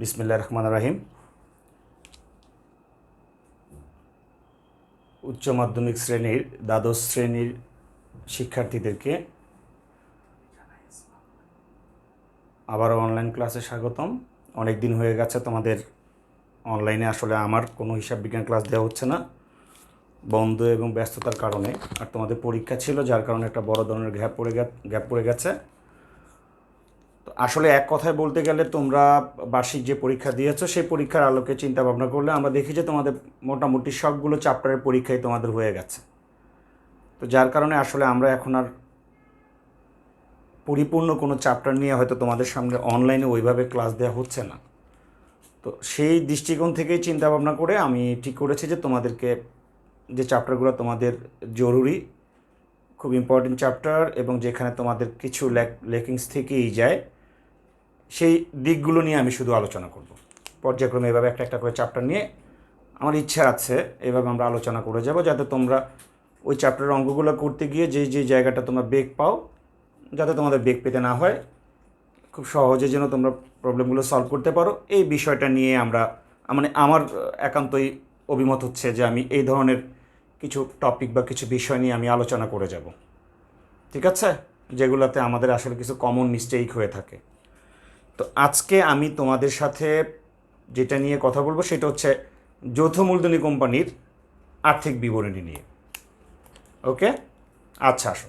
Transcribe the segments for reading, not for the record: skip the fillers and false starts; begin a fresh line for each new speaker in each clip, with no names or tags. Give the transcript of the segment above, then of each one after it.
বিসমিল্লাহির রহমানির রহিম। উচ্চ মাধ্যমিক শ্রেণীর দ্বাদশ শ্রেণীর শিক্ষার্থীদেরকে আবারও অনলাইন ক্লাসে স্বাগতম। অনেক দিন হয়ে গেছে তোমাদের অনলাইনে আসলে আমার কোনো হিসাব বিজ্ঞান ক্লাস দেওয়া হচ্ছে না, বন্ধ এবং ব্যস্ততার কারণে। আর তোমাদের পরীক্ষা ছিল, যার কারণে একটা বড় ধরনের গ্যাপ পড়ে গেছে। তো আসলে এক কথায় বলতে গেলে তোমরা বার্ষিক যে পরীক্ষা দিয়েছো সেই পরীক্ষার আলোকে চিন্তা ভাবনা করলে আমরা দেখি যে তোমাদের মোটামুটি সবগুলো চ্যাপ্টারের পরীক্ষাই তোমাদের হয়ে গেছে। তো যার কারণে আসলে আমরা এখন আর পরিপূর্ণ কোনো চ্যাপ্টার নিয়ে হয়তো তোমাদের সামনে অনলাইনে ওইভাবে ক্লাস দেওয়া হচ্ছে না। তো সেই দৃষ্টিকোণ থেকেই চিন্তা ভাবনা করে আমি ঠিক করেছি যে তোমাদেরকে যে চ্যাপ্টারগুলো তোমাদের জরুরি, খুব ইম্পর্টেন্ট চ্যাপ্টার এবং যেখানে তোমাদের কিছু লেকিংস থেকেই যায়, সেই দিকগুলো নিয়ে আমি শুধু আলোচনা করব। পর্যায়ক্রমে এভাবে একটা একটা করে চ্যাপ্টার নিয়ে আমার ইচ্ছা আছে এভাবে আমরা আলোচনা করে যাব, যাতে তোমরা ওই চ্যাপ্টারের অঙ্কগুলো করতে গিয়ে যে জায়গাটা তোমরা বেগ পাও, যাতে তোমাদের বেগ পেতে না হয়, খুব সহজে যেন তোমরা প্রবলেমগুলো সলভ করতে পারো। এই বিষয়টা নিয়ে আমরা আমার একান্তই অভিমত হচ্ছে যে আমি এই ধরনের কিছু টপিক বা কিছু বিষয় নিয়ে আমি আলোচনা করে যাব, ঠিক আছে, যেগুলোতে আমাদের আসলে কিছু কমন মিস্টেক হয়ে থাকে। তো আজকে আমি তোমাদের সাথে যেটা নিয়ে কথা বলবো সেটা হচ্ছে যৌথ মূলধনী কোম্পানির আর্থিক বিবরণী নিয়ে। ওকে, আচ্ছা আসো।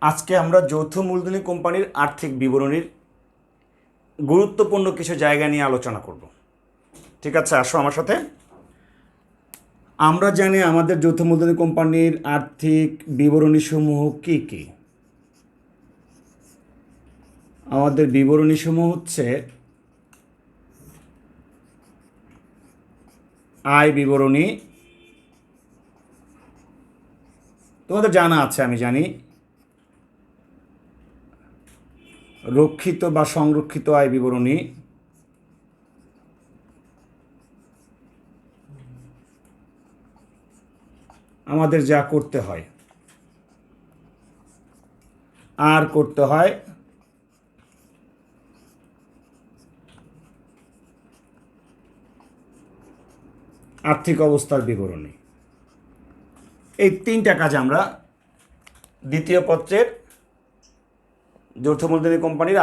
আজকে আমরা যৌথ মূলধনী কোম্পানির আর্থিক বিবরণীর গুরুত্বপূর্ণ কিছু জায়গা নিয়ে আলোচনা করব, ঠিক আছে, আসো আমার সাথে। আমরা জানি আমাদের যৌথ মূলধনী কোম্পানির আর্থিক বিবরণীসমূহ কী কী। আমাদের বিবরণীসমূহ হচ্ছে আয় বিবরণী, তোমাদের জানা আছে আমি জানি। রক্ষিত বা সংরক্ষিত আয় বিবরণী, আমাদের যা করতে হয়, আর করতে হয় আর্থিক অবস্থার বিবরণী। এই তিনটা কাজ আমরা দ্বিতীয় পত্রের যৌথ মূলধনী কোম্পানির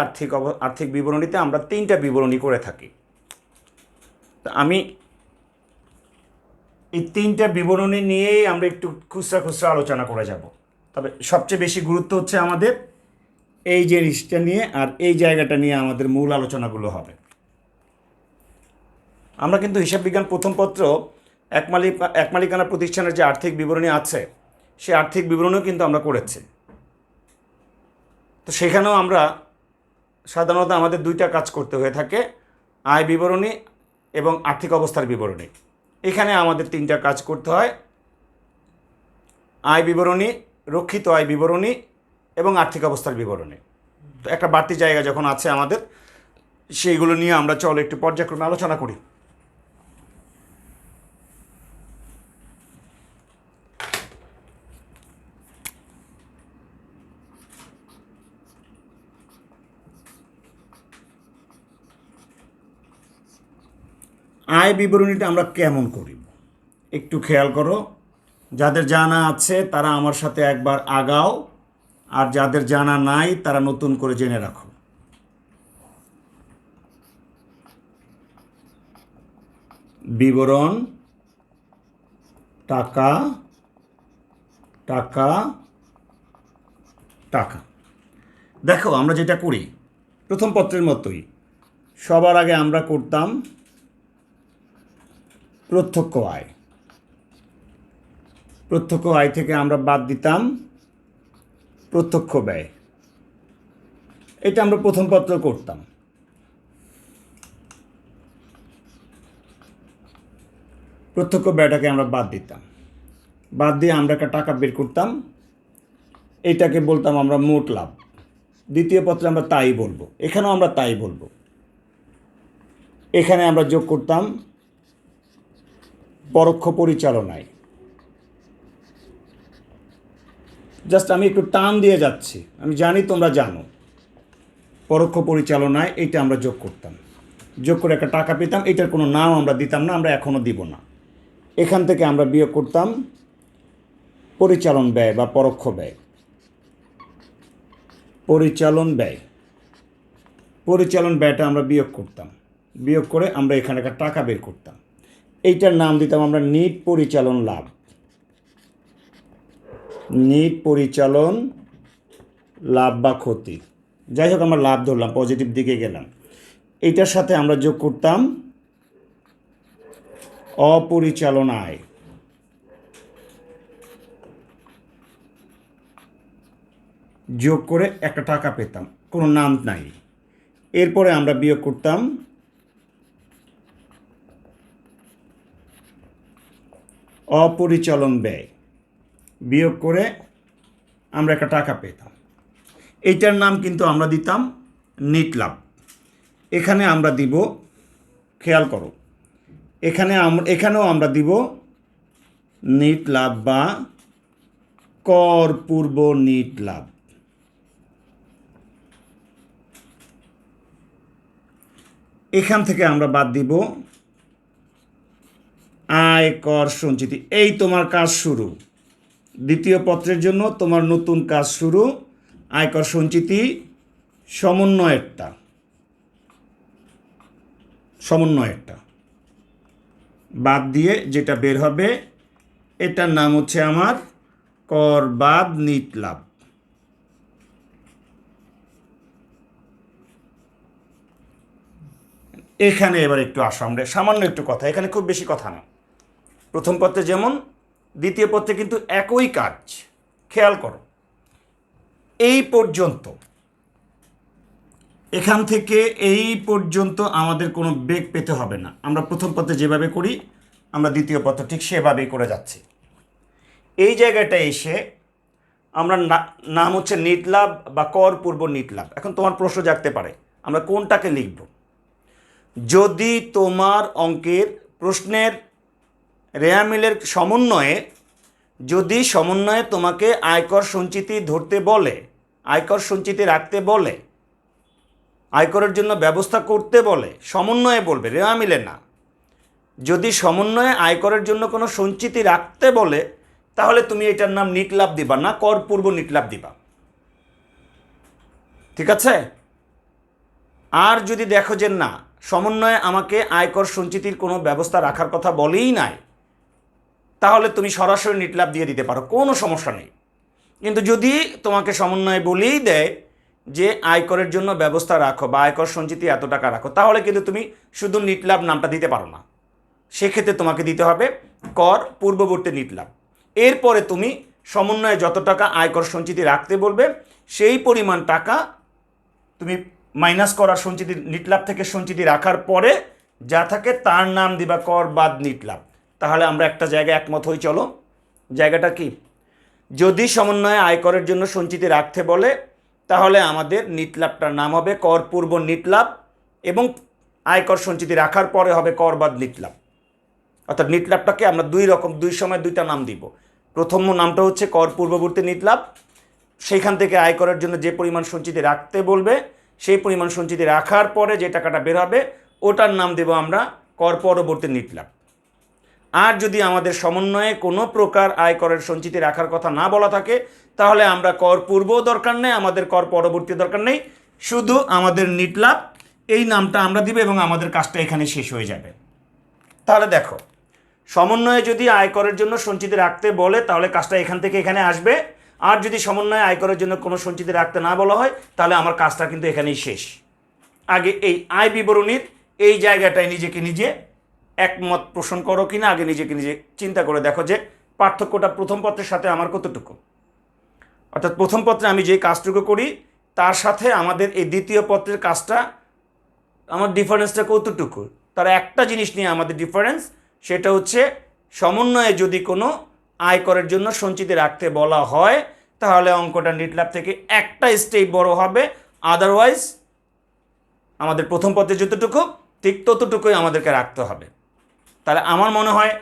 আর্থিক বিবরণীতে আমরা তিনটা বিবরণী করে থাকি। তো আমি এই তিনটা বিবরণী নিয়েই আমরা একটু খুচরা আলোচনা করে যাব। তবে সবচেয়ে বেশি গুরুত্ব হচ্ছে আমাদের এই জিনিসটা নিয়ে, আর এই জায়গাটা নিয়ে আমাদের মূল আলোচনাগুলো হবে। আমরা কিন্তু হিসাব বিজ্ঞান প্রথম পত্র এক মালিকানা প্রতিষ্ঠানের যে আর্থিক বিবরণী আছে, সেই আর্থিক বিবরণীও কিন্তু আমরা করেছি। তো সেখানেও আমরা সাধারণত আমাদের দুইটা কাজ করতে হয়ে থাকে, আয় বিবরণী এবং আর্থিক অবস্থার বিবরণী। এখানে আমাদের তিনটা কাজ করতে হয়, আয় বিবরণী, রক্ষিত আয় বিবরণী এবং আর্থিক অবস্থার বিবরণী। তো একটা বাড়তি জায়গা যখন আছে আমাদের, সেইগুলো নিয়ে আমরা চলো একটু পর্যায়ক্রমে আলোচনা করি। আয় বিবরণীটা আমরা কেমন করি একটু খেয়াল করো। যাদের জানা আছে তারা আমার সাথে একবার আগাও, আর যাদের জানা নাই তারা নতুন করে জেনে রাখো। বিবরণ, টাকা, টাকা, টাকা। দেখো আমরা যেটা করি প্রথম পত্রের মতোই, সবার আগে আমরা করতাম প্রত্যক্ষ আয়। প্রত্যক্ষ আয় থেকে আমরা বাদ দিতাম প্রত্যক্ষ ব্যয়। এটা আমরা প্রথম পত্র করতাম। প্রত্যক্ষ ব্যয়টাকে আমরা বাদ দিতাম, বাদ দিয়ে আমরা একটা টাকা বের করতাম, এইটাকে বলতাম আমরা মোট লাভ। দ্বিতীয় পত্রে আমরা তাই বলবো, এখানেও আমরা তাই বলবো। এখানে আমরা যোগ করতাম পরোক্ষ পরিচালনায়। জাস্ট আমি একটু টান দিয়ে যাচ্ছি, আমি জানি তোমরা জানো। পরোক্ষ পরিচালনায় এইটা আমরা যোগ করতাম, যোগ করে একটা টাকা পেতাম। এটার কোনো নাম আমরা দিতাম না, আমরা এখনও দিব না। এখান থেকে আমরা বিয়োগ করতাম পরিচালন ব্যয় বা পরোক্ষ ব্যয়। পরিচালন ব্যয়, পরিচালন ব্যয়টা আমরা বিয়োগ করতাম, বিয়োগ করে আমরা এখানে একটা টাকা বের করতাম। এইটার নাম দিতাম আমরা নিট পরিচালন লাভ। নিট পরিচালন লাভ বা ক্ষতি, যাই হোক আমরা লাভ ধরলাম, পজিটিভ দিকে গেলাম। এইটার সাথে আমরা যোগ করতাম অপরিচালন আয়। যোগ করে একটা টাকা পেতাম, কোনো নাম নাই। এরপরে আমরা বিয়োগ করতাম অপরিচালন ব্যয়, বিয়োগ করে আমরা একটা টাকা পেতাম। এইটার নাম কিন্তু আমরা দিতাম নিট লাভ। এখানে আমরা দিব, খেয়াল করো, এখানেও আমরা দিব নিট লাভ বা কর পূর্ব নিট লাভ। এখান থেকে আমরা বাদ দিব আয় কর সঞ্চিতি। এই তোমার কাজ শুরু, দ্বিতীয় পত্রের জন্য তোমার নতুন কাজ শুরু। আয়কর সঞ্চিতি সমন্বয়েরটা বাদ দিয়ে যেটা বের হবে এটার নাম হচ্ছে আমার কর বাদ নিট লাভ। এখানে এবার একটু আসো, আমরা সামান্য একটু কথা, এখানে খুব বেশি কথা না। প্রথম পত্রে যেমন, দ্বিতীয় পত্রে কিন্তু একই কাজ। খেয়াল করো, এই পর্যন্ত, এখান থেকে এই পর্যন্ত আমাদের কোনো বেগ পেতে হবে না। আমরা প্রথম পত্রে যেভাবে করি আমরা দ্বিতীয় পত্র ঠিক সেভাবেই করে যাচ্ছি। এই জায়গাটা এসে আমরা নাম হচ্ছে নিট লাভ বা কর পূর্ব নিট লাভ। এখন তোমার প্রশ্ন জাগতে পারে আমরা কোনটাকে লিখব। যদি তোমার অঙ্কের প্রশ্নের রেয়ামিলের সমন্বয়ে, যদি সমন্বয়ে তোমাকে আয়কর সঞ্চিতি ধরতে বলে, আয়কর সঞ্চিতি রাখতে বলে, আয়করের জন্য ব্যবস্থা করতে বলে, সমন্বয়ে বলবে, রেয়ামিলে না। যদি সমন্বয়ে আয়করের জন্য কোনো সঞ্চিতি রাখতে বলে তাহলে তুমি এটার নাম নিট লাভ দিবা না, কর পূর্ব নিট লাভ দিবা। ঠিক আছে? আর যদি দেখো যে না, সমন্বয়ে আমাকে আয়কর সঞ্চিতির কোনো ব্যবস্থা রাখার কথা বলেই নাই, তাহলে তুমি সরাসরি নিট লাভ দিয়ে দিতে পারো, কোনো সমস্যা নেই। কিন্তু যদি তোমাকে সমন্বয়ে বলেই দেয় যে আয়করের জন্য ব্যবস্থা রাখো বা আয়কর সঞ্চিতি এত টাকা রাখো, তাহলে কিন্তু তুমি শুধু নিট লাভ নামটা দিতে পারো না। সেক্ষেত্রে তোমাকে দিতে হবে কর পূর্ববর্তী নিট লাভ। এরপরে তুমি সমন্বয়ে যত টাকা আয়কর সঞ্চিতি রাখতে বলবে সেই পরিমাণ টাকা তুমি মাইনাস করার সঞ্চিতি নিট লাভ থেকে সঞ্চিতি রাখার পরে যা থাকে তার নাম দিবা কর বাদ নিট লাভ। তাহলে আমরা একটা জায়গায় একমত হই। চলো, জায়গাটা কি? যদি সমন্বয়ে আয়করের জন্য সঞ্চিতি রাখতে বলে তাহলে আমাদের নিট লাভটার নাম হবে কর পূর্ব নিট লাভ, এবং আয়কর সঞ্চিতি রাখার পরে হবে কর বাদ নিট লাভ। অর্থাৎ নিট লাভটাকে আমরা দুই সময় দুইটা নাম দিব। প্রথম নামটা হচ্ছে কর পূর্ববর্তী নিট লাভ, সেইখান থেকে আয়করের জন্য যে পরিমাণ সঞ্চিতি রাখতে বলবে সেই পরিমাণ সঞ্চিতি রাখার পরে যে টাকাটা বের হবে ওটার নাম দেব আমরা কর পরবর্তী নিট লাভ। আর যদি আমাদের সমন্বয়ে কোনো প্রকার আয়করের সঞ্চিতি রাখার কথা না বলা থাকে তাহলে আমরা কর পূর্বও দরকার নেই, আমাদের কর পরবর্তী দরকার নেই, শুধু আমাদের নিট লাভ এই নামটা আমরা দিব এবং আমাদের কাজটা এখানে শেষ হয়ে যাবে। তাহলে দেখো, সমন্বয়ে যদি আয়করের জন্য সঞ্চিতি রাখতে বলে তাহলে কাজটা এখান থেকে এখানে আসবে, আর যদি সমন্বয়ে আয়করের জন্য কোনো সঞ্চিতি রাখতে না বলা হয় তাহলে আমার কাজটা কিন্তু এখানেই শেষ। আগে এই আয় বিবরণীর এই জায়গাটায় নিজেকে নিজে একমত পোষণ করো কিনা আগে নিজেকে নিজে চিন্তা করে দেখো যে পার্থক্যটা প্রথম পত্রের সাথে আমার কতটুকু। অর্থাৎ প্রথম পত্রে আমি যে কাজটুকু করি তার সাথে আমাদের এই দ্বিতীয় পত্রের কাজটা, আমার ডিফারেন্সটা কতটুকু। তার একটা জিনিস নিয়ে আমাদের ডিফারেন্স, সেটা হচ্ছে সমন্বয়ে যদি কোনো আয়করের জন্য সঞ্চিতি রাখতে বলা হয় তাহলে অঙ্কটা নিট ল্যাব থেকে একটা স্টেপ বড় হবে, আদারওয়াইজ আমাদের প্রথম পথে যতটুকু ঠিক ততটুকুই আমাদেরকে রাখতে হবে। তাহলে আমার মনে হয়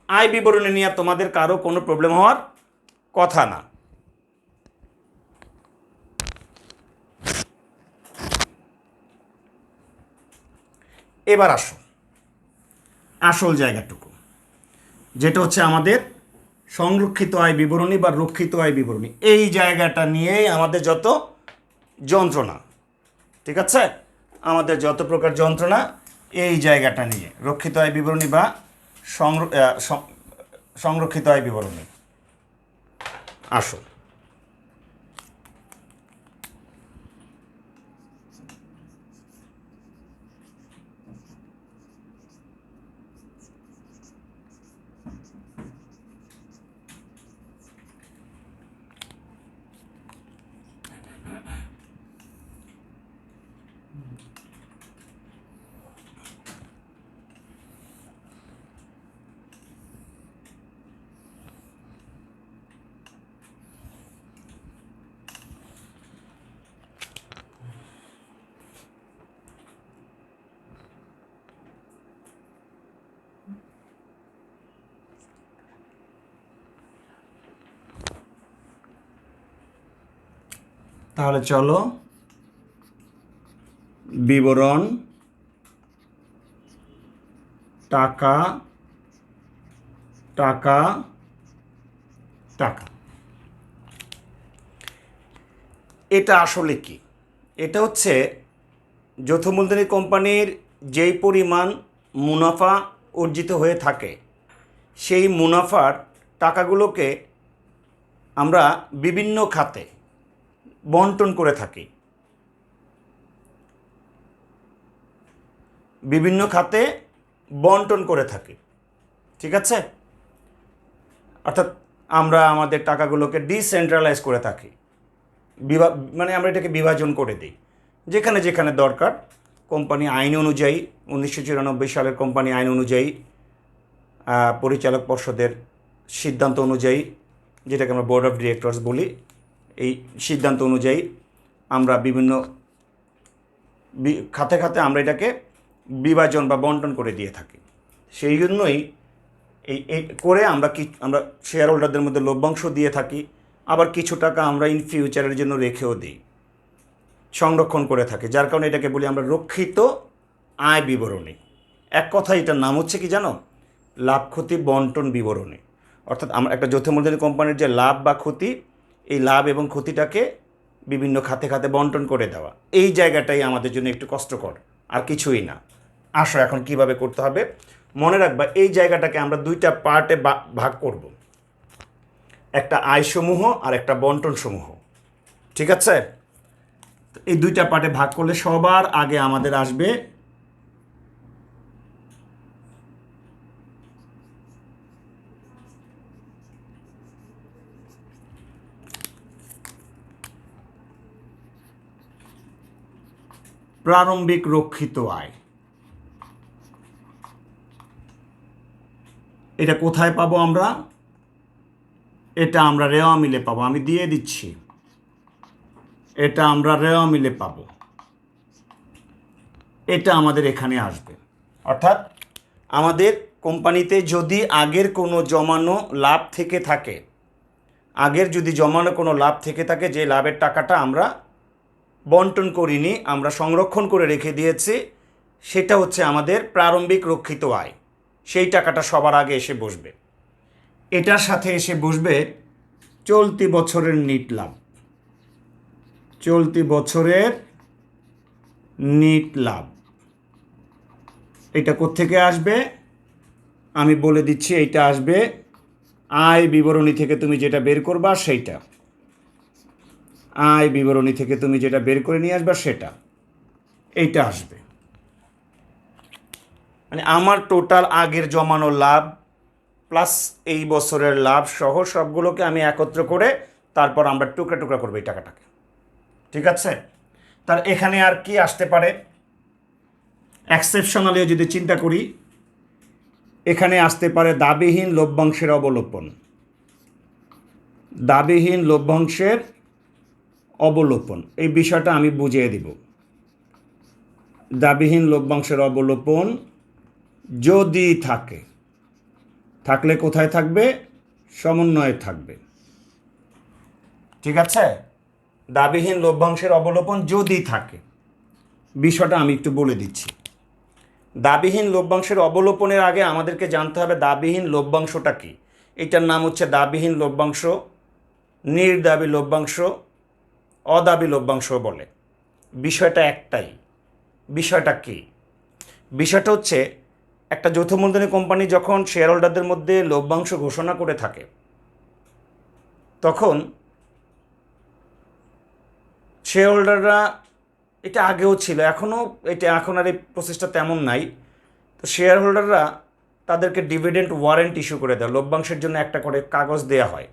আয় বিবরণী নিয়ে তোমাদের কারো কোনো প্রবলেম হওয়ার কথা না। এবার আসো আসল জায়গাটুকু, যেটা হচ্ছে আমাদের সংরক্ষিত আয় বিবরণী বা রক্ষিত আয় বিবরণী। এই জায়গাটা নিয়েই আমাদের যত যন্ত্রণা, ঠিক আছে, আমাদের যত প্রকার যন্ত্রণা এই জায়গাটা নিয়ে, রক্ষিত আয় বিবরণী বা সংরক্ষিত আয় বিবরণী। আসো তাহলে চলো বিবরণ, টাকা টাকা টাকা, এটা আসলে কি? এটা হচ্ছে যৌথ মূলধনী কোম্পানির যেই পরিমাণ মুনাফা অর্জিত হয়ে থাকে সেই মুনাফার টাকাগুলোকে আমরা বিভিন্ন খাতে বন্টন করে থাকি, বিভিন্ন খাতে বন্টন করে থাকি, ঠিক আছে। অর্থাৎ আমরা আমাদের টাকাগুলোকে ডিসেন্ট্রালাইজ করে থাকি, মানে আমরা এটাকে বিভাজন করে দিই যেখানে যেখানে দরকার। কোম্পানি আইন অনুযায়ী 1994 সালের কোম্পানি আইন অনুযায়ী, পরিচালক পর্ষদের সিদ্ধান্ত অনুযায়ী, যেটাকে আমরা বোর্ড অফ ডিরেক্টরস বলি, এই সিদ্ধান্ত অনুযায়ী আমরা বিভিন্ন খাতে খাতে আমরা এটাকে বিভাজন বা বন্টন করে দিয়ে থাকি। সেই জন্যই এই করে আমরা শেয়ার হোল্ডারদের মধ্যে লভ্যাংশ দিয়ে থাকি, আবার কিছু টাকা আমরা ইন ফিউচারের জন্য রেখেও দিই, সংরক্ষণ করে থাকি, যার কারণে এটাকে বলি আমরা রক্ষিত আয় বিবরণী। এক কথা এটার নাম হচ্ছে কি জানো? লাভ ক্ষতি বন্টন বিবরণী। অর্থাৎ আমরা একটা যৌথ মূলধনী কোম্পানির যে লাভ বা ক্ষতি, এই লাভ এবং ক্ষতিটাকে বিভিন্ন খাতে খাতে বন্টন করে দেওয়া, এই জায়গাটাই আমাদের জন্য একটু কষ্টকর, আর কিছুই না। আসো এখন কিভাবে করতে হবে মনে রাখবা। এই জায়গাটাকে আমরা দুইটা পার্টে ভাগ করব, একটা আয় সমূহ আর একটা বন্টন সমূহ, ঠিক আছে। এই দুইটা পার্টে ভাগ করলে সবার আগে আমাদের আসবে প্রারম্ভিক রক্ষিত আয়। এটা কোথায় পাবো আমরা? এটা আমরা রেওয়া মিলে পাবো, আমি দিয়ে দিচ্ছি, এটা আমরা রেওয়া মিলে পাবো, এটা আমাদের এখানে আসবে। অর্থাৎ আমাদের কোম্পানিতে যদি আগের কোনো জমানো লাভ থেকে থাকে, আগের যদি জমানো কোনো লাভ থেকে থাকে, যে লাভের টাকাটা আমরা বন্টন করিনি, আমরা সংরক্ষণ করে রেখে দিয়েছি, সেটা হচ্ছে আমাদের প্রারম্ভিক রক্ষিত আয়। সেই টাকাটা সবার আগে এসে বসবে। এটার সাথে এসে বসবে চলতি বছরের নিট লাভ, চলতি বছরের নিট লাভ। এটা কোত্থেকে আসবে আমি বলে দিচ্ছি, এইটা আসবে আয় বিবরণী থেকে। তুমি যেটা বের করবা সেইটা, আয় বিবরণী থেকে তুমি যেটা বের করে নিয়ে আসবা সেটা, এইটা আসবে। মানে আমার টোটাল আগের জমানো লাভ প্লাস এই বছরের লাভ সহ সবগুলোকে আমি একত্র করে তারপর আমরা টুকরা টুকরা করবো এই টাকাটাকে, ঠিক আছে। তার এখানে আর কি আসতে পারে? এক্সেপশনালিও যদি চিন্তা করি, এখানে আসতে পারে দাবিহীন লভ্যাংশের অবলোপন। দাবিহীন লভ্যাংশের অবলোপন এই বিষয়টা আমি বুঝিয়ে দিব। দাবিহীন লভ্যাংশের অবলোপন যদি থাকে, থাকলে কোথায় থাকবে? সমন্বয়ে থাকবে। ঠিক আছে, দাবিহীন লভ্যাংশের অবলোপন যদি থাকে, বিষয়টা আমি একটু বলে দিচ্ছি। দাবিহীন লভ্যাংশের অবলোপনের আগে আমাদেরকে জানতে হবে দাবিহীন লভ্যাংশটা কী। এটার নাম হচ্ছে দাবিহীন লভ্যাংশ, নির্দাবী লভ্যাংশ, অদাবী লভ্যাংশ বলে। বিষয়টা একটাই। বিষয়টা কী? বিষয়টা হচ্ছে একটা যৌথ মূলধনী কোম্পানি যখন শেয়ার হোল্ডারদের মধ্যে লভ্যাংশ ঘোষণা করে থাকে, তখন শেয়ার হোল্ডাররা, এটা আগেও ছিল, এখন আর এই প্রসেসটা তেমন নাই, তো শেয়ার হোল্ডাররা তাদেরকে ডিভিডেন্ড ওয়ারেন্ট ইস্যু করে দেয়। লভ্যাংশের জন্য একটা করে কাগজ দেয়া হয়,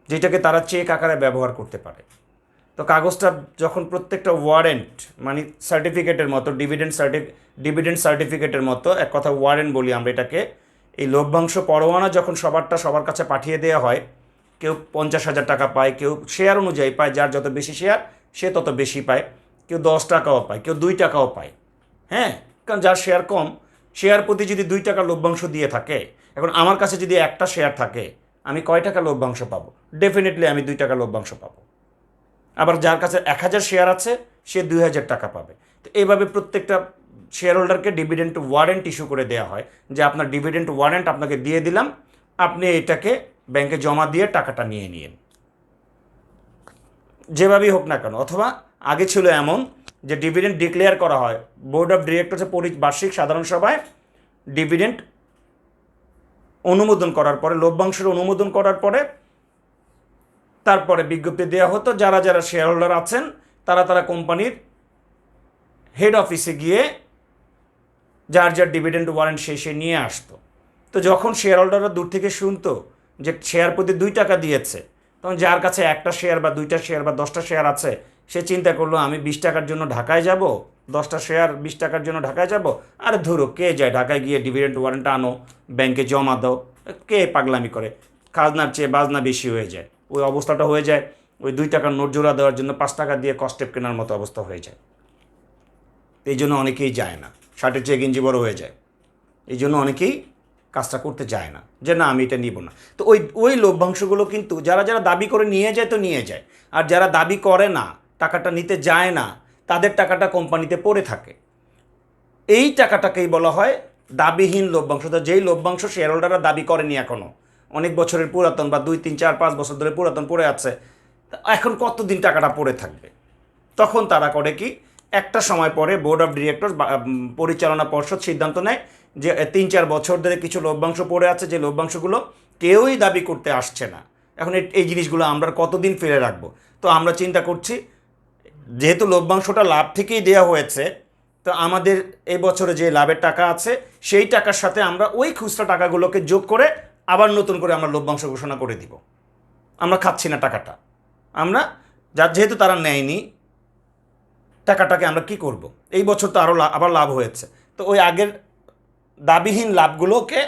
যেটাকে তারা চেক আকারে ব্যবহার করতে পারে। তো কাগজটা যখন প্রত্যেকটা ওয়ারেন্ট, মানে সার্টিফিকেটের মতো, ডিভিডেন্ড সার্টিফিকেটের মতো, এক কথা ওয়ারেন্ট বলি আমরা এটাকে, এই লভ্যাংশ পরোয়ানা যখন সবার কাছে পাঠিয়ে দেওয়া হয়, কেউ 50,000 টাকা পায়, কেউ শেয়ার অনুযায়ী পায়, যার যত বেশি শেয়ার সে তত বেশি পায়, কেউ 10 টাকাও পায়, কেউ 2 টাকাও পায়। হ্যাঁ, কারণ যার শেয়ার কম, শেয়ার প্রতি যদি 2 টাকা লভ্যাংশ দিয়ে থাকে, এখন আমার কাছে যদি একটা শেয়ার থাকে, আমি কয় টাকা লভ্যাংশ পাবো? ডেফিনেটলি আমি 2 টাকা লভ্যাংশ পাবো। আবার যার কাছে 1000 শেয়ার আছে, সে 2000 টাকা পাবে। তো এইভাবে প্রত্যেকটা শেয়ার হোল্ডারকে ডিভিডেন্ড ওয়ারেন্ট ইস্যু করে দেওয়া হয়, যে আপনার ডিভিডেন্ড ওয়ারেন্ট আপনাকে দিয়ে দিলাম, আপনি এটাকে ব্যাংকে জমা দিয়ে টাকাটা নিয়ে নিন, যেভাবেই হোক না কেন। অথবা আগে ছিল এমন যে ডিভিডেন্ড ডিক্লেয়ার করা হয়, বোর্ড অফ ডিরেক্টরসের বার্ষিক সাধারণ সভায় ডিভিডেন্ড অনুমোদন করার পরে, লভ্যাংশের অনুমোদন করার পরে তারপরে বিজ্ঞপ্তি দেওয়া হতো, যারা যারা শেয়ার হোল্ডার আছেন তারা কোম্পানির হেড অফিসে গিয়ে যার যার ডিভিডেন্ড ওয়ারেন্ট সে নিয়ে আসতো। তো যখন শেয়ার হোল্ডাররা দূর থেকে শুনতো যে শেয়ার প্রতি 2 টাকা দিয়েছে, তখন যার কাছে একটা শেয়ার বা 2টা শেয়ার বা 10টা শেয়ার আছে, সে চিন্তা করলো আমি 20 টাকার জন্য ঢাকায় যাব, 10টা শেয়ার 20 টাকার জন্য ঢাকায় যাব। আরে ধরো, কে যায় ঢাকায় গিয়ে ডিভিডেন্ড ওয়ারেন্টটা আনো, ব্যাংকে জমা দাও, কে পাগলামি করে? খাজনার চেয়ে বাজনা বেশি হয়ে যায়, ওই অবস্থাটা হয়ে যায়। ওই 2 টাকার নোট জোড়া দেওয়ার জন্য 5 টাকা দিয়ে কস্টেপ কেনার মতো অবস্থা হয়ে যায়। এই জন্য অনেকেই যায় না, শার্টের চেয়ে গেঞ্জি বড় হয়ে যায়, এই জন্য অনেকেই কাজটা করতে চায় না, যে না আমি এটা নিব না। তো ওই লভ্যাংশগুলো কিন্তু যারা যারা দাবি করে নিয়ে যায় তো নিয়ে যায়, আর যারা দাবি করে না, টাকাটা নিতে যায় না, তাদের টাকাটা কোম্পানিতে পড়ে থাকে। এই টাকাটাকেই বলা হয় দাবিহীন লভ্যাংশ। তো যেই লভ্যাংশ শেয়ার হোল্ডাররা দাবি করেনি, এখনও অনেক বছরের পুরাতন, বা 2, 3, 4, 5 বছর ধরে পুরাতন পড়ে আছে, এখন কতদিন টাকাটা পড়ে থাকবে? তখন তারা করে কি, একটা সময় পরে বোর্ড অফ ডিরেক্টর, পরিচালনা পর্ষদ সিদ্ধান্ত নেয় যে 3-4 বছর ধরে কিছু লভ্যাংশ পড়ে আছে, যে লভ্যাংশগুলো কেউই দাবি করতে আসছে না, এখন এই জিনিসগুলো আমরা কতদিন ফেলে রাখবো? তো আমরা চিন্তা করছি, যেহেতু লভ্যাংশটা লাভ থেকেই দেওয়া হয়েছে, তো আমাদের এই বছরে যে লাভের টাকা আছে, সেই টাকার সাথে আমরা ওই খুচরা টাকাগুলোকে যোগ করে আবার নতুন করে আমরা লভ্যাংশ ঘোষণা করে দিব। আমরা খাচ্ছি না টাকাটা, আমরা যেহেতু তারা নেয়নি টাকাটাকে আমরা কি করব? এই বছর তো আবার লাভ হয়েছে, তো ওই আগের দাবিহীন লাভগুলোকে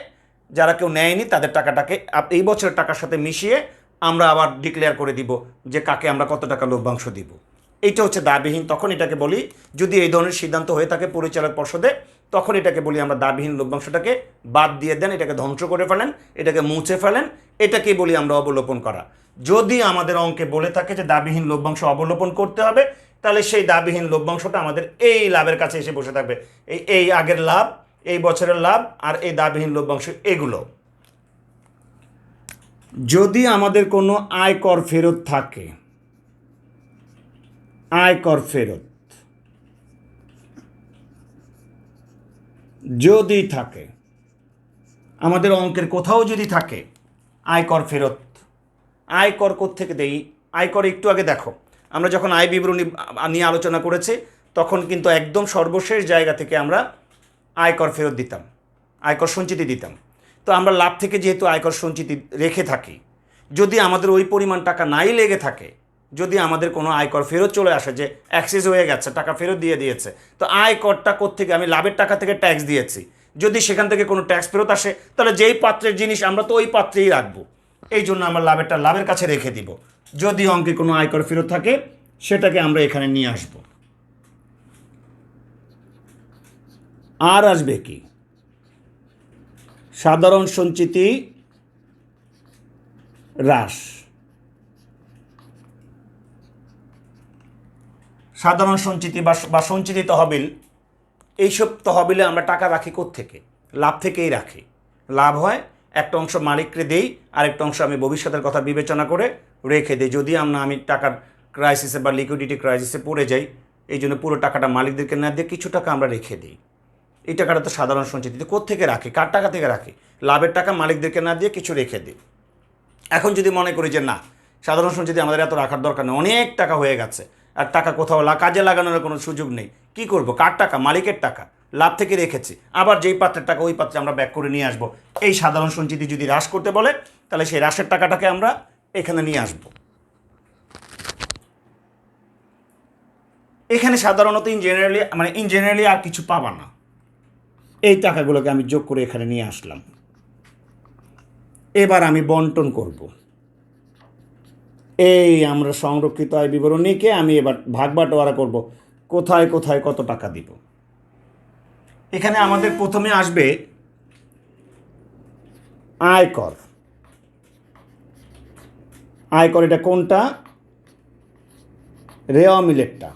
যারা কেউ নেয়নি তাদের টাকাটাকে এই বছরের টাকার সাথে মিশিয়ে আমরা আবার ডিক্লেয়ার করে দিব যে কাকে আমরা কত টাকা লভ্যাংশ দিব। এইটা হচ্ছে দাবিহীন। তখন এটাকে বলি, যদি এই ধরনের সিদ্ধান্ত হয়ে থাকে পরিচালক পর্ষদে, তখন এটাকে বলি আমরা দাবিহীন লভ্যাংশটাকে বাদ দিয়ে দেন, এটাকে ধ্বংস করে ফেলেন, এটাকে মুছে ফেলেন, এটাকেই বলি আমরা অবলোপন করা। যদি আমাদের অঙ্কে বলে থাকে যে দাবিহীন লভ্যাংশ অবলোপন করতে হবে, তাহলে সেই দাবিহীন লভ্যাংশটা আমাদের এই লাভের কাছে এসে বসে থাকবে। এই আগের লাভ, এই বছরের লাভ, আর এই দাবিহীন লভ্যাংশ, এগুলো। যদি আমাদের কোনো আয়কর ফেরত থাকে, আয়কর ফেরত যদি থাকে, আমাদের অঙ্কের কোথাও যদি থাকে আয়কর ফেরত, আয়কর কোত্থেকে দেই? আয়কর একটু আগে দেখো, আমরা যখন আয় বিবরণী নিয়ে আলোচনা করেছি, তখন কিন্তু একদম সর্বশেষ জায়গা থেকে আমরা আয়কর ফেরত দিতাম, আয়কর সঞ্চিতি দিতাম। তো আমরা লাভ থেকে যেহেতু আয়কর সঞ্চিতি রেখে থাকি, যদি আমাদের ওই পরিমাণ টাকা নাই লেগে থাকে, যদি আমাদের কোনো আয়কর ফেরত চলে আসে, যে অ্যাক্সেস হয়ে গেছে, টাকা ফেরত দিয়ে দিয়েছে, তো আয়করটা কোত্থেকে? আমি লাভের টাকা থেকে ট্যাক্স দিয়েছি, যদি সেখান থেকে কোনো ট্যাক্স ফেরত আসে তাহলে যেই পাত্রের জিনিস আমরা তো ওই পাত্রেই রাখবো, এই জন্য আমরা লাভেরটা লাভের কাছে রেখে দিব। যদি অঙ্কে কোনো আয়কর ফেরত থাকে সেটাকে আমরা এখানে নিয়ে আসব। আর আসবে কি? সাধারণ সঞ্চিতি হ্রাস। সাধারণ সঞ্চিতি বা সঞ্চিতি তহবিল, এইসব তহবিলে আমরা টাকা রাখি কোত্থেকে? লাভ থেকেই রাখি। লাভ হয়, একটা অংশ মালিককে দেই, আরেকটা অংশ আমি ভবিষ্যতের কথা বিবেচনা করে রেখে দিই। যদি আমি টাকার ক্রাইসিসে বা লিকুইডিটি ক্রাইসিসে পড়ে যাই, এই জন্য পুরো টাকাটা মালিকদেরকে না দিয়ে কিছু টাকা আমরা রেখে দিই। এই টাকাটা তো সাধারণ সঞ্চিতিতে কোত্থেকে রাখি? কার টাকা থেকে রাখি? লাভের টাকা মালিকদেরকে না দিয়ে কিছু রেখে দিই। এখন যদি মনে করি যে না, সাধারণ সঞ্চিতি আমাদের এত রাখার দরকার নেই, অনেক টাকা হয়ে গেছে, আর টাকা কোথাও কাজে লাগানোর কোনো সুযোগ নেই, কি করব? কার টাকা? মালিকের টাকা, লাভ থেকে রেখেছি, আবার যেই পাত্রের টাকা ওই পাত্রে আমরা ব্যাক করে নিয়ে আসবো। এই সাধারণ সঞ্চিতি যদি হ্রাস করতে বলে তাহলে সেই হ্রাসের টাকাটাকে আমরা এখানে নিয়ে আসব। এখানে সাধারণত ইন জেনারেলি আর কিছু পাবা না। এই টাকাগুলোকে আমি যোগ করে এখানে নিয়ে আসলাম। এবার আমি বন্টন করব। এই আমরা সংরক্ষিত আয় বিবরণীকে আমি এবার ভাগ বাটোয়ারা করব, কোথায় কোথায় কত টাকা দিব। এখানে আমাদের প্রথমে আসবে আয়কর। আয়কর এটা কোনটা? রেওয়া মিলেরটা,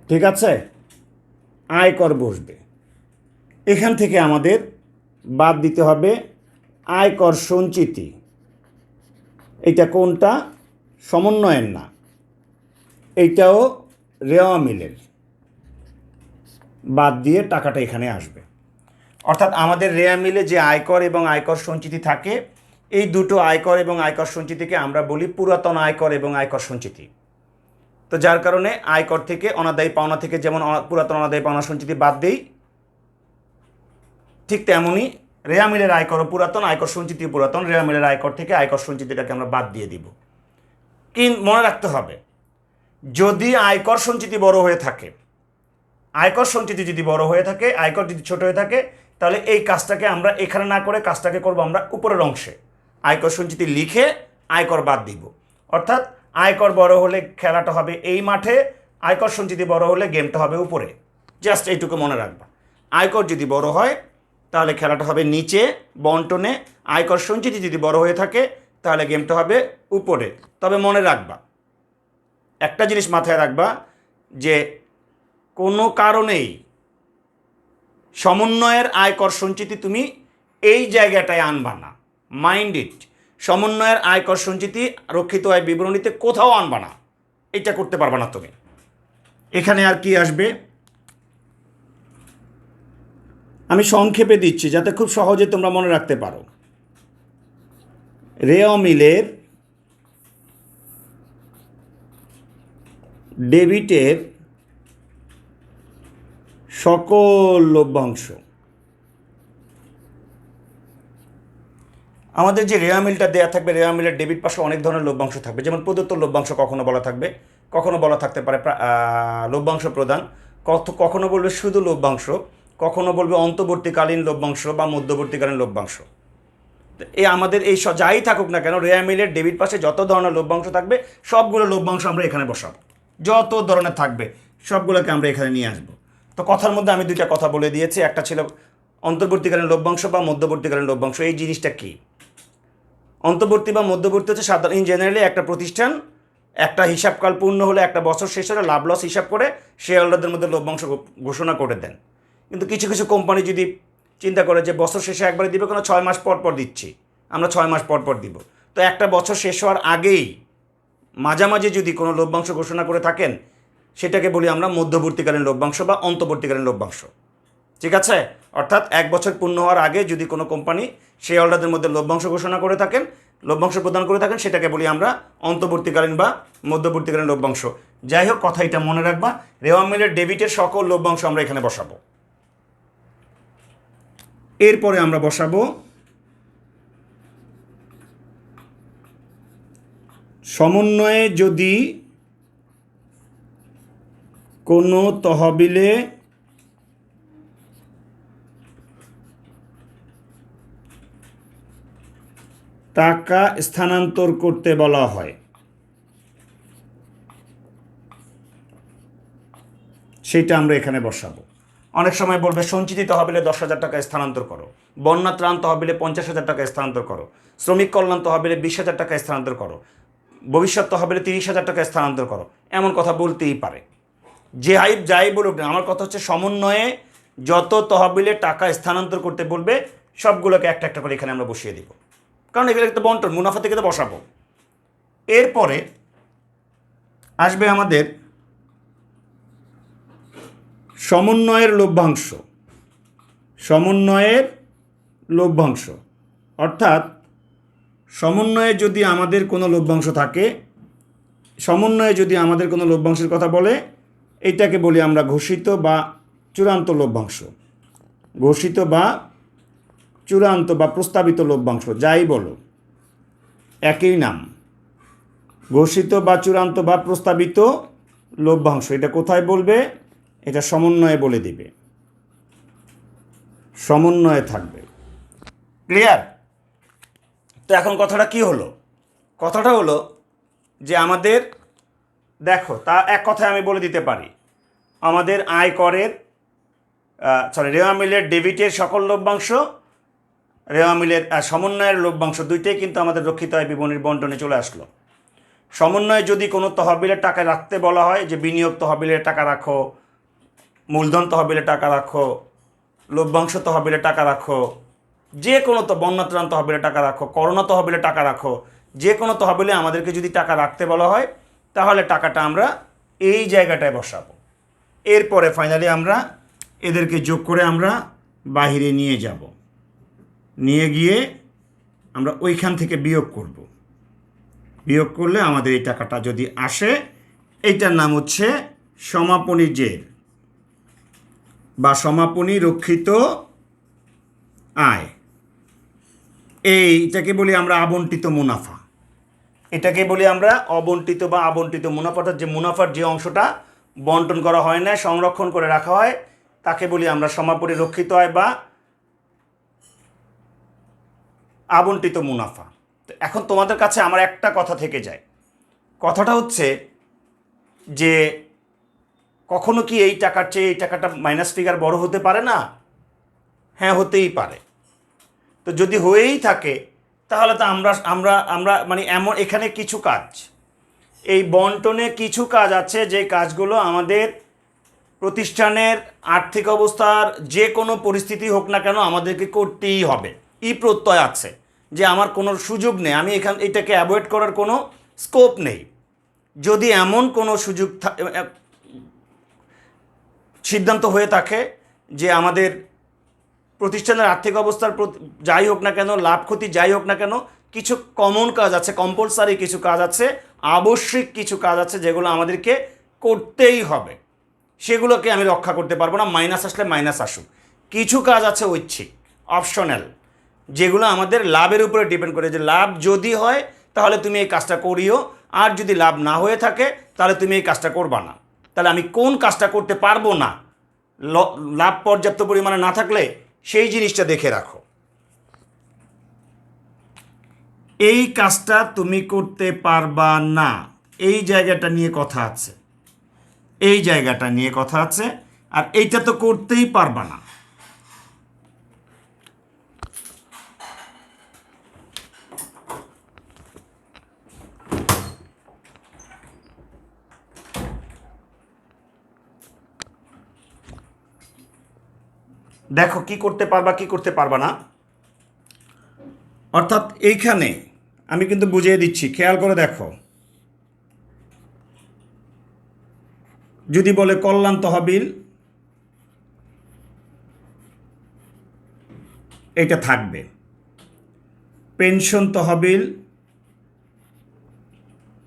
ঠিক আছে? আয়কর বসবে। এখান থেকে আমাদের বাদ দিতে হবে আয়কর সঞ্চিতি। এটা কোনটা? সমন্বয়ের না, এইটাও রেওয়া মিলের। বাদ দিয়ে টাকাটা এখানে আসবে। অর্থাৎ আমাদের রেওয়া মিলে যে আয়কর এবং আয়কর সঞ্চিতি থাকে, এই দুটো আয়কর এবং আয়কর সঞ্চিতিকে আমরা বলি পুরাতন আয়কর এবং আয়কর সঞ্চিতি। তো যার কারণে আয়কর থেকে অনাদায়ী পাওনা থেকে যেমন পুরাতন অনাদায়ী পাওনা সঞ্চিতি বাদ দেই, ঠিক তেমনই রেওয়া মিলের আয়করও পুরাতন, আয়কর সঞ্চিতি পুরাতন। রেওয়া মিলের আয়কর থেকে আয়কর সঞ্চিতিটাকে আমরা বাদ দিয়ে দিব। মনে রাখতে হবে, যদি আয়কর সঞ্চিতি বড় হয়ে থাকে, আয়কর সঞ্চিতি যদি বড় হয়ে থাকে, আয়কর যদি ছোট হয়ে থাকে, তাহলে এই কাজটাকে আমরা এখানে না করে কাজটাকে করব আমরা উপরের অংশে। আয়কর সঞ্চিতি লিখে আয়কর বাদ দিব। অর্থাৎ আয়কর বড় হলে খেলাটা হবে এই মাঠে, আয়কর সঞ্চিতি বড় হলে গেমটা হবে উপরে। জাস্ট এইটুকু মনে রাখবা। আয়কর যদি বড় হয় তাহলে খেলাটা হবে নিচে বন্টনে, আয়কর সঞ্চিতি যদি বড় হয়ে থাকে তাহলে গেমটা হবে উপরে। তবে মনে রাখবা, একটা জিনিস মাথায় রাখবা, যে কোনো কারণেই সমন্বয়ের আয়কর সঞ্চিতি তুমি এই জায়গাটায় আনবা না। Mind it. সমন্বয়ের আয়কর সঞ্চিতি রক্ষিত আয় বিবরণীতে কোথাও আনবা না, এটা করতে পারবা না তুমি। এখানে আর কি আসবে আমি সংক্ষেপে দিচ্ছি যাতে খুব সহজে তোমরা মনে রাখতে পারো। রেওয়া মিলের ডেবিটের সকল লভ্যাংশ। আমাদের যে রেওয়া মিলটা দেওয়া থাকবে, রেওয়া মিলের ডেবিট পাশে অনেক ধরনের লভ্যাংশ থাকবে। যেমন প্রদত্ত লভ্যাংশ কখনো বলা থাকবে, কখনো বলা থাকতে পারে লভ্যাংশ প্রদান, কখনো বলবে শুধু লভ্যাংশ, কখনো বলবে অন্তর্বর্তীকালীন লভ্যাংশ বা মধ্যবর্তীকালীন লভ্যাংশ। আমাদের এই যাই থাকুক না কেন, রেওয়া মিলের ডেবিট পাশে যত ধরনের লভ্যাংশ থাকবে সবগুলো লভ্যাংশ আমরা এখানে বসাবো। যত ধরনের থাকবে সবগুলোকে আমরা এখানে নিয়ে আসবো। তো কথার মধ্যে আমি দুইটা কথা বলে দিয়েছি, একটা ছিল অন্তর্বর্তীকালীন লভ্যাংশ বা মধ্যবর্তীকালীন লভ্যাংশ। এই জিনিসটা কি? অন্তর্বর্তী বা মধ্যবর্তী হচ্ছে সাধারণ জেনারেলি একটা প্রতিষ্ঠান একটা হিসাবকাল পূর্ণ হলে, একটা বছর শেষ হলে লাভ লস হিসাব করে শেয়ার হোল্ডারদের মধ্যে লভ্যাংশ ঘোষণা করে দেন। কিন্তু কিছু কিছু কোম্পানি যদি চিন্তা করে যে বছর শেষে একবারে দিবে, কোনো 6 মাস পর পর দিচ্ছি, আমরা 6 মাস পর পর দিব, তো একটা বছর শেষ হওয়ার আগেই মাঝামাঝি যদি কোনো লভ্যাংশ ঘোষণা করে থাকেন, সেটাকে বলি আমরা মধ্যবর্তীকালীন লভ্যাংশ বা অন্তর্বর্তীকালীন লভ্যাংশ। ঠিক আছে? অর্থাৎ 1 বছর পূর্ণ হওয়ার আগে যদি কোনো কোম্পানি শেয়ার হোল্ডারদের মধ্যে লভ্যাংশ ঘোষণা করে থাকেন, লভ্যাংশ প্রদান করে থাকেন, সেটাকে বলি আমরা অন্তর্বর্তীকালীন বা মধ্যবর্তীকালীন লভ্যাংশ। যাই হোক, কথা এটা মনে রাখবা, রেওয়া মিলের ডেবিটের সকল লভ্যাংশ আমরা এখানে বসাবো। এরপরে আমরা বসাবো সমন্বয়ে যদি কোনো তহবিলে টাকা স্থানান্তর করতে বলা হয় সেটা আমরা এখানে বসাবো। অনেক সময় বলবে সঞ্চিত তহবিলে 10,000 টাকা স্থানান্তর করো, বন্যা ত্রাণ তহবিলে 50,000 টাকা স্থানান্তর করো, শ্রমিক কল্যাণ তহবিলে 20,000 টাকা স্থানান্তর করো, ভবিষ্যৎ তহবিলে 30,000 টাকা স্থানান্তর করো, এমন কথা বলতেই পারে। যাই বলুক না, আমার কথা হচ্ছে সমন্বয়ে যত তহবিলে টাকা স্থানান্তর করতে বলবে সবগুলোকে একটা একটা করে এখানে আমরা বসিয়ে দিব, কারণ এগুলো একটা বন্টন, মুনাফা থেকে তো বসাবো। এরপরে আসবে আমাদের সমন্বয়ের লভ্যাংশ। সমন্বয়ের লভ্যাংশ অর্থাৎ সমন্বয়ে যদি আমাদের কোনো লভ্যাংশ থাকে, সমন্বয়ে যদি আমাদের কোনো লভ্যাংশের কথা বলে, এইটাকে বলি আমরা ঘোষিত বা চূড়ান্ত লভ্যাংশ। ঘোষিত বা চূড়ান্ত বা প্রস্তাবিত লভ্যাংশ, যাই বলো একই নাম। ঘোষিত বা চূড়ান্ত বা প্রস্তাবিত লভ্যাংশ, এটা কোথায় বলবে? এটা সমন্বয়ে বলে দিবে, সমন্বয়ে থাকবে। ক্লিয়ার? তো এখন কথাটা কি হলো? কথাটা হলো যে আমাদের দেখো, তা এক কথায় আমি বলে দিতে পারি, আমাদের আয়করের রেওয়া মিলের ডেবিটের সকল লভ্যাংশ, রেওয়া মিলের সমন্বয়ের লভ্যাংশ দুইটাই কিন্তু আমাদের রক্ষিত আয় বিবরণীর বন্টনে চলে আসলো। সমন্বয়ে যদি কোনো তহবিলের টাকা রাখতে বলা হয়, যে বিনিয়োগ তহবিলের টাকা রাখো, মূলধন তহবিলে টাকা রাখো, লভ্যাংশ তহবিলে টাকা রাখো, যে কোনো তো বন্যা ত্রাণ তহবিলে টাকা রাখো, করোনা তহবিলে টাকা রাখো, যে কোনো তহবিলে আমাদেরকে যদি টাকা রাখতে বলা হয়, তাহলে টাকাটা আমরা এই জায়গাটায় বসাবো। এরপরে ফাইনালি আমরা এদেরকে যোগ করে আমরা বাহিরে নিয়ে যাব, নিয়ে গিয়ে আমরা ওইখান থেকে বিয়োগ করব। বিয়োগ করলে আমাদের এই টাকাটা যদি আসে, এইটার নাম হচ্ছে সমাপনী জের বা সমাপনী রক্ষিত আয়। এইটাকে বলি আমরা আবন্টিত মুনাফা। এটাকে বলি আমরা অবন্টিত বা আবন্টিত মুনাফাটা, যে মুনাফার যে অংশটা বন্টন করা হয় না, সংরক্ষণ করে রাখা হয়, তাকে বলি আমরা সমাপনী রক্ষিত আয় বা আবন্টিত মুনাফা। তো এখন তোমাদের কাছে আমার একটা কথা থেকে যায়, কথাটা হচ্ছে যে কখনো কি এই টাকার চেয়ে এই টাকাটা মাইনাস ফিগার বড় হতে পারে না? হ্যাঁ, হতেই পারে। তো যদি হয়েই থাকে, তাহলে তো আমরা আমরা আমরা মানে এমন এখানে কিছু কাজ, এই বন্টনে কিছু কাজ আছে, যে কাজগুলো আমাদের প্রতিষ্ঠানের আর্থিক অবস্থার যে কোনো পরিস্থিতি হোক না কেন আমাদেরকে করতেই হবে। প্রত্যয় আছে যে আমার কোনো সুযোগ নেই, আমি এটাকে অ্যাভয়েড করার কোনো স্কোপ নেই। যদি এমন কোনো সুযোগ সিদ্ধান্ত হয়ে থাকে যে আমাদের প্রতিষ্ঠানের আর্থিক অবস্থার যাই হোক না কেন, লাভ ক্ষতি যাই হোক না কেন, কিছু কমন কাজ আছে, কম্পালসারি কিছু কাজ আছে, আবশ্যিক কিছু কাজ আছে, যেগুলো আমাদেরকে করতেই হবে, সেগুলোকে আমি রক্ষা করতে পারবো না। মাইনাস আসলে মাইনাস আসুক। কিছু কাজ আছে ঐচ্ছিক, অপশনাল, যেগুলো আমাদের লাভের উপরে ডিপেন্ড করে, যে লাভ যদি হয় তাহলে তুমি এই কাজটা করিও, আর যদি লাভ না হয়ে থাকে তাহলে তুমি এই কাজটা করবা না। তাহলে আমি কোন কাজটা করতে পারবো না, লাভ পর্যাপ্ত পরিমাণে না থাকলে, সেই জিনিসটা দেখে রাখো। এই কাজটা তুমি করতে পারবা না, এই জায়গাটা নিয়ে কথা আছে, এই জায়গাটা নিয়ে কথা আছে, আর এইটা তো করতেই পারবা না। দেখো কি করতে পারবা, কি করতে পারবা না। অর্থাৎ এইখানে আমি কিন্তু বুঝিয়ে দিচ্ছি, খেয়াল করে দেখো। যদি বলে কল্যাণ তহবিল, এটা থাকবে। পেনশন তহবিল,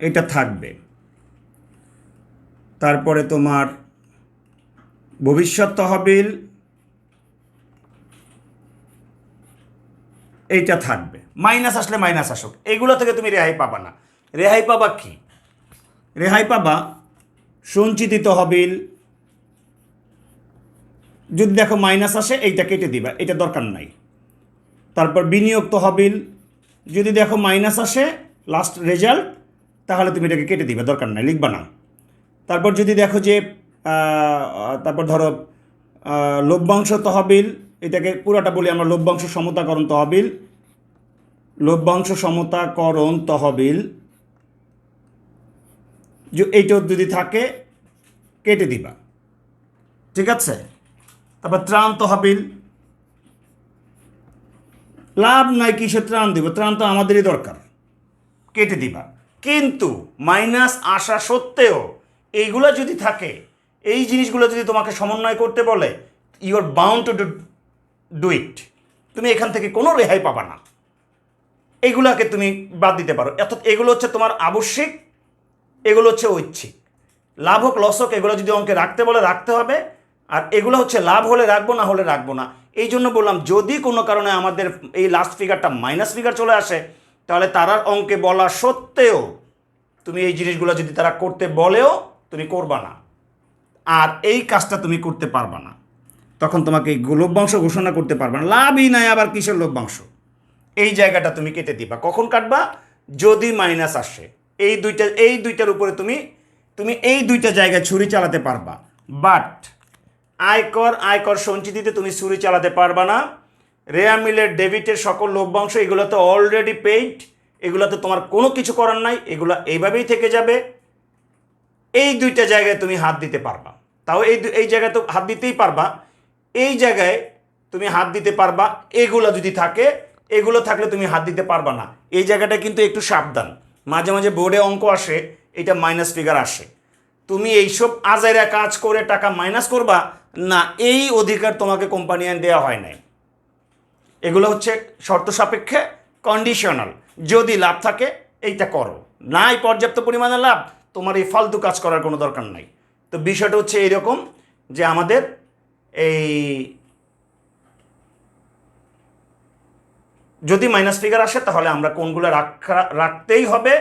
এটা থাকবে। তারপরে তোমার ভবিষ্যৎ তহবিল, এইটা থাকবে। মাইনাস আসলে মাইনাস আসুক, এগুলো থেকে তুমি রেহাই পাবা না। রেহাই পাবা কি? রেহাই পাবা সঞ্চিত তহবিল। যদি দেখো মাইনাস আসে, এইটা কেটে দিবা, এটা দরকার নাই। তারপর বিনিয়োগ তহবিল, যদি দেখো মাইনাস আসে লাস্ট রেজাল্ট, তাহলে তুমি এটাকে কেটে দিবে, দরকার নাই, লিখবা না। তারপর যদি দেখো যে তারপর ধরো লভ্যাংশ তহবিল, এটাকে পুরাটা বলি আমরা, লভ্যাংশ সমতাকরণ তহবিল, লভ্যাংশ সমতাকরণ তহবিল এইটাও যদি থাকে কেটে দিবা, ঠিক আছে। তারপর ত্রাণ তহবিল, লাভ নাই কিসের ত্রাণ দিব, ত্রাণ তো আমাদেরই দরকার, কেটে দিবা। কিন্তু মাইনাস আসা সত্ত্বেও এইগুলো যদি থাকে, এই জিনিসগুলো যদি তোমাকে সমন্বয় করতে বলে, you are bound to do it, তুমি এখান থেকে কোনো রেহাই পাবা না। এগুলাকে তুমি বাদ দিতে পারো। অর্থাৎ এগুলো হচ্ছে তোমার আবশ্যিক, এগুলো হচ্ছে ঐচ্ছিক। লাভ হোক লস হোক, এগুলো যদি অঙ্কে রাখতে বলে রাখতে হবে, আর এগুলো হচ্ছে লাভ হলে রাখবো, না হলে রাখবো না। এই জন্য বললাম, যদি কোনো কারণে আমাদের এই লাস্ট ফিগারটা মাইনাস ফিগার চলে আসে, তাহলে তারার অঙ্কে বলা সত্ত্বেও তুমি এই জিনিসগুলো যদি তারা করতে বলেও তুমি করবা না, আর এই কাজটা তুমি করতে পারবা না। তখন তোমাকে এই লভ্যাংশ ঘোষণা করতে পারবা না। লাভই নাই, আবার কিসের লভ্যাংশ, এই জায়গাটা তুমি কেটে দিবা। কখন কাটবা? যদি মাইনাস আসে। এই দুইটার উপরে তুমি এই দুইটা জায়গায় ছুরি চালাতে পারবা। বাট আয়কর সঞ্চিতিতে তুমি ছুরি চালাতে পারবা না। রেয়া মিলের ডেবিটের সকল লভ্যাংশ, এগুলো তো অলরেডি পেইড, এগুলোতে তোমার কোনো কিছু করার নাই, এগুলো এইভাবেই থেকে যাবে। এই দুইটা জায়গায় তুমি হাত দিতে পারবা, তাও এই জায়গায় তো হাত দিতেই পারবা, এই জায়গায় তুমি হাত দিতে পারবা। এগুলো যদি থাকে, এগুলো থাকলে তুমি হাত দিতে পারবা না। এই জায়গাটা কিন্তু একটু সাবধান, মাঝে মাঝে বোর্ডে অঙ্ক আসে, এটা মাইনাস ফিগার আসে, তুমি এইসব আজাইরা কাজ করে টাকা মাইনাস করবা না, এই অধিকার তোমাকে কোম্পানি আইন দেওয়া হয় নাই। এগুলো হচ্ছে শর্ত সাপেক্ষে, কন্ডিশনাল। যদি লাভ থাকে এইটা করো, নাই পর্যাপ্ত পরিমাণে লাভ, তোমার এই ফালতু কাজ করার কোনো দরকার নাই। তো বিষয়টা হচ্ছে এইরকম যে আমাদের এই যদি মাইনাস ফিগার আসে, তাহলে আমরা কোনগুলো রাখতেই হবে,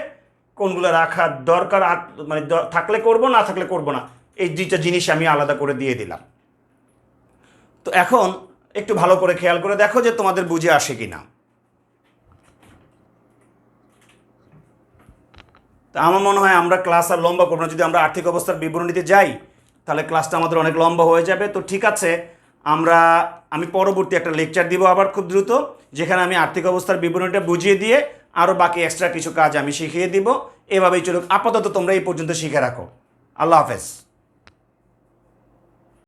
কোনগুলো রাখার দরকার মানে থাকলে করব, না থাকলে করব না, এই দুইটা জিনিস আমি আলাদা করে দিয়ে দিলাম। তো এখন একটু ভালো করে খেয়াল করে দেখো যে তোমাদের বুঝে আসে কিনা। তা আমার মনে হয় আমরা ক্লাস আর লম্বা করবো না। যদি আমরা আর্থিক অবস্থার বিবরণীতে যাই, তাহলে ক্লাসটা আমাদের অনেক লম্বা হয়ে যাবে। তো ঠিক আছে, আমি পরবর্তী একটা লেকচার দিব আবার খুব দ্রুত, যেখানে আমি আর্থিক অবস্থার বিবরণীটা বুঝিয়ে দিয়ে আরও বাকি এক্সট্রা কিছু কাজ আমি শিখিয়ে দিব। এভাবেই চলুক, আপাতত তোমরা এই পর্যন্ত শিখে রাখো। আল্লাহ হাফেজ।